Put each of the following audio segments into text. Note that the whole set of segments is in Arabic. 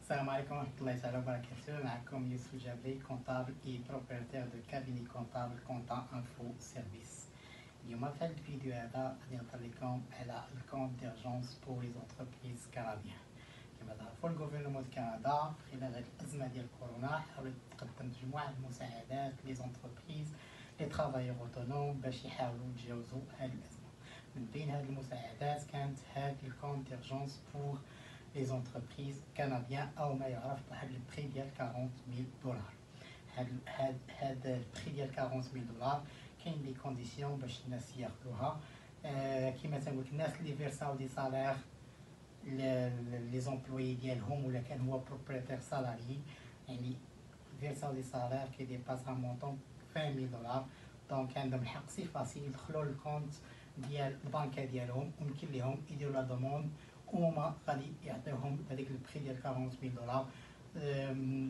Salam alaikum wa rahmatullahi wa barakatuh. معكم يوسف الجابري comptable et propriétaire de cabinet comptable Content Info Service. اليوم في هذا الفيديو هذا غادي نهضر لكم على الكونت ديرجونس بور لي زونتربريز كنديان. كما تعرفوا الغوفرنمون ديال كندا خلال هذه الازمه ديال كورونا حاول تقدم مجموعه المساعدات لي زونتربريز لي ترافايور اوتونوم باش يحاولوا يتجاوزوا هذه الازمه. من بين هذه المساعدات كانت هذه الكونت ديرجونس بور les entreprises canadiennes أو ما يعرف بواحد البري ديال 40000 دولار. هاد البري ديال 40000 دولار كاين دي كونديسيون باش الناس ياخذوها. كيما تنقول الناس اللي فيرساو دي سالير لي زومبلوي ديالهم ولا كان هو بروبريتير سالاري، يعني فيرساو دي سالير كي ديباس ان مونطون 20000 دولار، دونك عندهم الحق سي فاسيل يدخلوا للكونت ديال البنكه ديالهم ويمكن لهم يديروا لا دوموند وهما غادي يعطيوهم هذيك البري ديال 40000 دولار.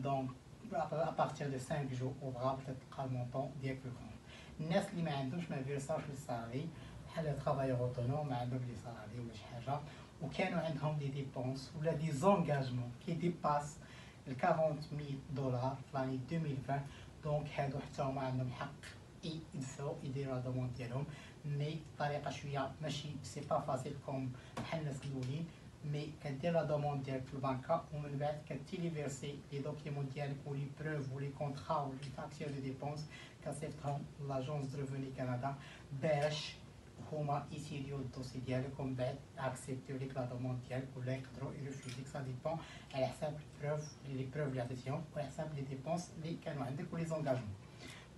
دونك ابارتير دو 5 جور اوفرابل تلقى المونطون ديالك في الكونت. الناس اللي ما عندهمش ما فيرساوش للسالاري بحال ترافايور اوتونوم ما عندهم لي سالاري ولا شي حاجه وكانوا عندهم دي ديبونس ولا دي زونغاجمون كي ديباس ال 40000 دولار في لاني 2020، دونك هادو حتى هما عندهم الحق يدفعوا يديروا لا دوموند ديالهم، مي بطريقه شويه ماشي سي با فاسيل كوم بحال الناس الاولين. مي كدير لا دوموند ديالك في البنكه ومن بعد كتيليفيرسي لي دوكيمون ديالك ولي بروف ولي كونطرا ولي فاكتور دو ديبونس كتصيفطهم لاجونس دو ريفوني كندا باش هما يسيديو الدوسي ديالك ومن بعد اكسبتيو ليك لا دوموند ديالك ولا يقدروا يرفيوزيك. سا ديبون على حساب البروف لي بروف اللي عطيتيهم وعلى حساب لي ديبونس اللي كانوا عندك ولي زونغاجمون.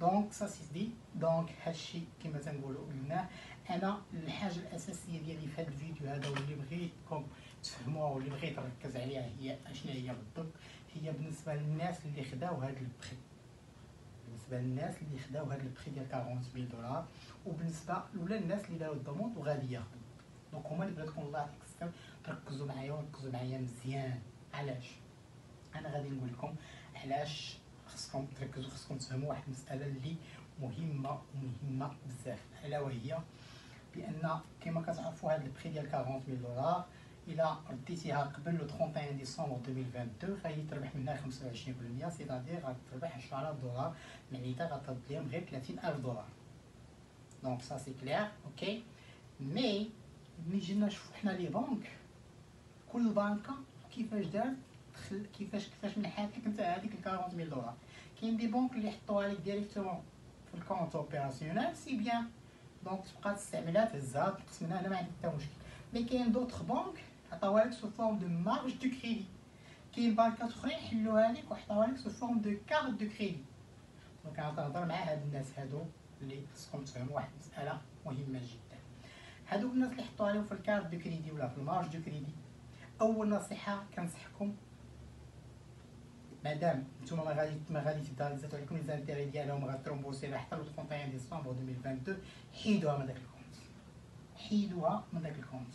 دونك سا سي دي دونك هادشي كيما تنقولوا قلناه. انا الحاجه الاساسيه ديالي في هذا الفيديو هذا واللي بغيتكم تفهموها واللي بغيت نركز عليها هي اشنو هي بالضبط. هي بالنسبه للناس اللي خداو هذا البري، بالنسبه للناس اللي خداو هذا البري ديال 40000 دولار وبالنسبه لولا الناس اللي داروا الضمانات وغادي ياخذوا. دونك هما اللي بغيتكم الله يعطيك الصحه تركزوا معايا وركزوا معايا مزيان. علاش انا غادي نقول لكم علاش خصكم تركزوا، خصكم تفهموا واحد المساله اللي مهمه بزاف، الا وهي بان كما كتعرفوا هذا البري ديال 40000 دولار الى رديتيها قبل لو 31 ديسمبر 2022 فهي تربح منها 25%، سيتادير غتربح 10000 دولار، معناتها غترد لهم غير 30000 دولار. دونك سا سي كلير اوكي. مي ملي جينا نشوفو حنا لي بنك كل بنكه كيفاش دارت كيفاش منحات لك انت هذيك ال 40000 دولار. كاين دي بنك اللي حطوها لك ديريكتومون في الكونت اوبيراسيونيل سي بيان، دونك تبقى تستعملها تهزها تنقص منها انا ما عندي حتى مشكل. مي كاين دوطخ بنك عطاوها لك سو فورم دو مارج دو كريدي، كاين بنكات اخرين حلوها لك وحطوها لك سو فورم دو كارت دو كريدي. دونك انا تنهضر مع هاد الناس هادو اللي خصكم تفهموا واحد المساله مهمه جدا. هادو الناس اللي حطوها لهم في الكارت دو كريدي ولا في المارج دو كريدي، اول نصيحه كنصحكم مادام نتوما ما غادي تزادوا عليكم لي زانتيري ديالهم غترومبوسي حتى ل 31 ديسمبر 2022، حيدوها من داك الكونت، حيدوها من داك الكونت،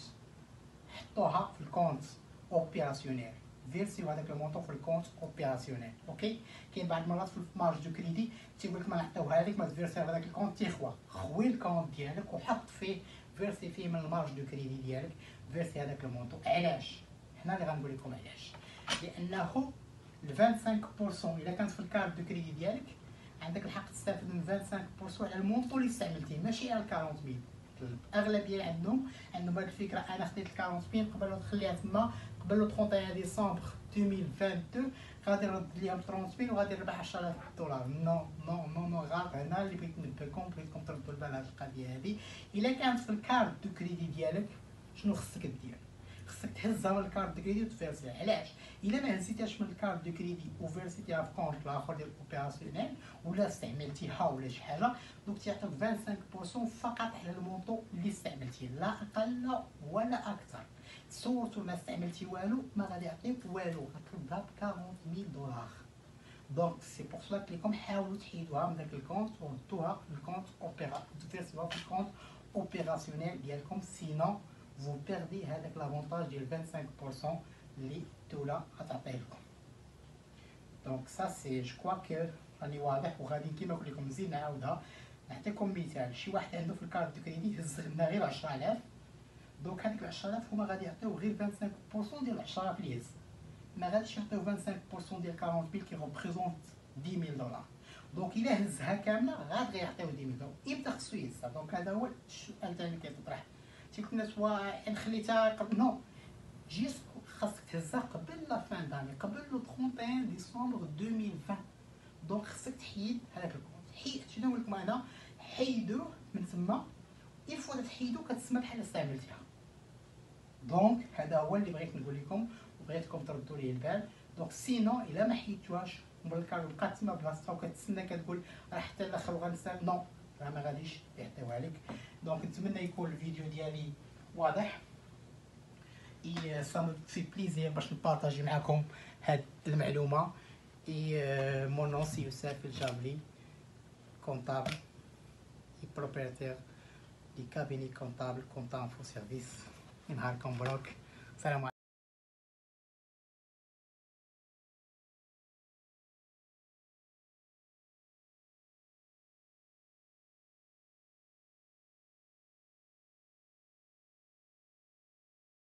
حطوها في الكونت اوبيراسيونيل، فيرسيو هذاك المونطون في الكونت اوبيراسيونيل. اوكي. كاين بعض المرات في المارج دو كريدي تيقول لك ما نعطيوها لك ما تفيرسي هذاك الكونت تيخوا، خوي الكونت ديالك وحط فيه فيرسي فيه من المارج دو كريدي ديالك فيرسي هذاك المونطون. علاش؟ حنا اللي غنقول لكم علاش. لانه ال 25% الا كانت في الكارت دو كريدي ديالك عندك الحق تستافد من 25% على المونطون اللي استعملتيه ماشي على 40000. الاغلبيه عندهم هاد الفكره، انا خديت ال 40000 قبل ما نخليها تما قبل 31 ديسمبر 2022 غادي نرد ليهم 30000 وغادي نربح 10000 دولار. نو نو نو نو غلط. هنا اللي بغيت ننبهكم بغيتكم تردوا البال على القضيه هذه. الا كانت في الكارت دو كريدي ديالك شنو خصك دير؟ خصك تهزها من الكارت دو كريدي وتفيرسيها. علاش؟ الا ما هزيتيهاش من الكارت دو كريدي وفيرسيتيها في كونت الاخر ديال الاوبيراسيونيل ولا استعملتيها ولا شي حاجه، دوك تيعطيك 25% فقط على المونطون اللي استعملتيه، لا اقل ولا اكثر. صورتو ما استعملتي والو ما غادي يعطيك والو، غتردها ب 40000 دولار. دونك سي بور سلا قلت لكم حاولوا تحيدوها من داك الكونت وردوها في الكونت تفيرسيوها في الكونت اوبيراسيونيل ديالكم، سينو vous perdez هذاك لافونتاج ديال 25% اللي الدوله غتعطيه لكم. دونك سا سي جو كوا كو راني واضح. وغادي كيما قلت لكم نزيد نعاودها نعطيكم مثال. شي واحد عنده في الكارت دو كريدي هز لنا غير 10000، دونك هذيك 10000 هما غادي يعطيو غير 25% ديال 10000 اللي هز. ما غاديش يعطيو 25% ديال 40000 كي ريبريزونت 10000 دولار. دونك الا هزها كامله غاد غيعطيو 10000 دولار. امتى خصو يهزها؟ دونك هذا هو السؤال اللي كيطرح. تيقول الناس واه ان خليتها قبل نو جيست خاصك تهزها قبل لا فان داني، قبل لو 31 ديسمبر 2020. دونك خصك تحيد هذاك الكونت. شنو نقول لكم انا؟ حيدوه من تما. الفوا تحيدو كتسمى بحال استعملتيها. دونك هذا هو اللي بغيت نقول لكم وبغيتكم تردوا ليه البال. دونك سينو الا ما حيدتوهاش والكارت بقات تما بلاصتها وكتسنى كتقول راه حتى الاخر غنستعمل، نو راه ما غاديش يعطيوها لك. دونك نتمنى يكون الفيديو ديالي واضح. اي سا مو في بليزير باش نبارطاجي معكم هاد المعلومه. اي مون نون سي يوسف الجابلي، كونطابل اي بروبريتير دي كابيني كونطابل كونطون انفو سيرفيس. نهاركم مبروك. سلام عليكم.